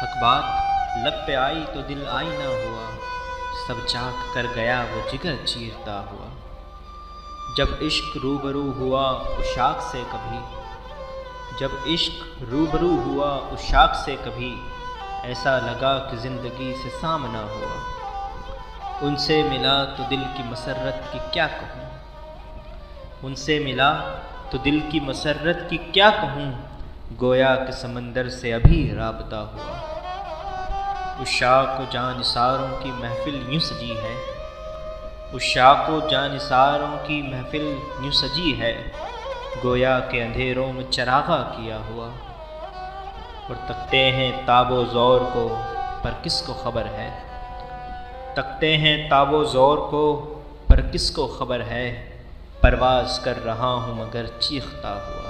حق بات لب پہ آئی تو دل آئینہ ہوا، سب چاک کر گیا وہ جگر چیرتا ہوا۔ جب عشق روبرو ہوا عشاق سے کبھی، جب عشق روبرو ہوا عشاق سے کبھی، ایسا لگا کہ زندگی سے سامنا ہوا۔ ان سے ملا تو دل کی مسرت کی کیا کہوں، ان سے ملا تو دل کی مسرت کی کیا کہوں، گویا کہ سمندر سے ابھی رابطہ ہوا۔ عشاق و جانثاروں کی محفل یوں سجی ہے، عشاق و جانثاروں کی محفل یوں سجی ہے، گویا کہ اندھیروں میں چراغاں کیا ہوا۔ اور تکتے ہیں تاب و زور کو پر کس کو خبر ہے، تکتے ہیں تاب و زور کو پر کس کو خبر ہے، پرواز کر رہا ہوں مگر چیختا ہوا۔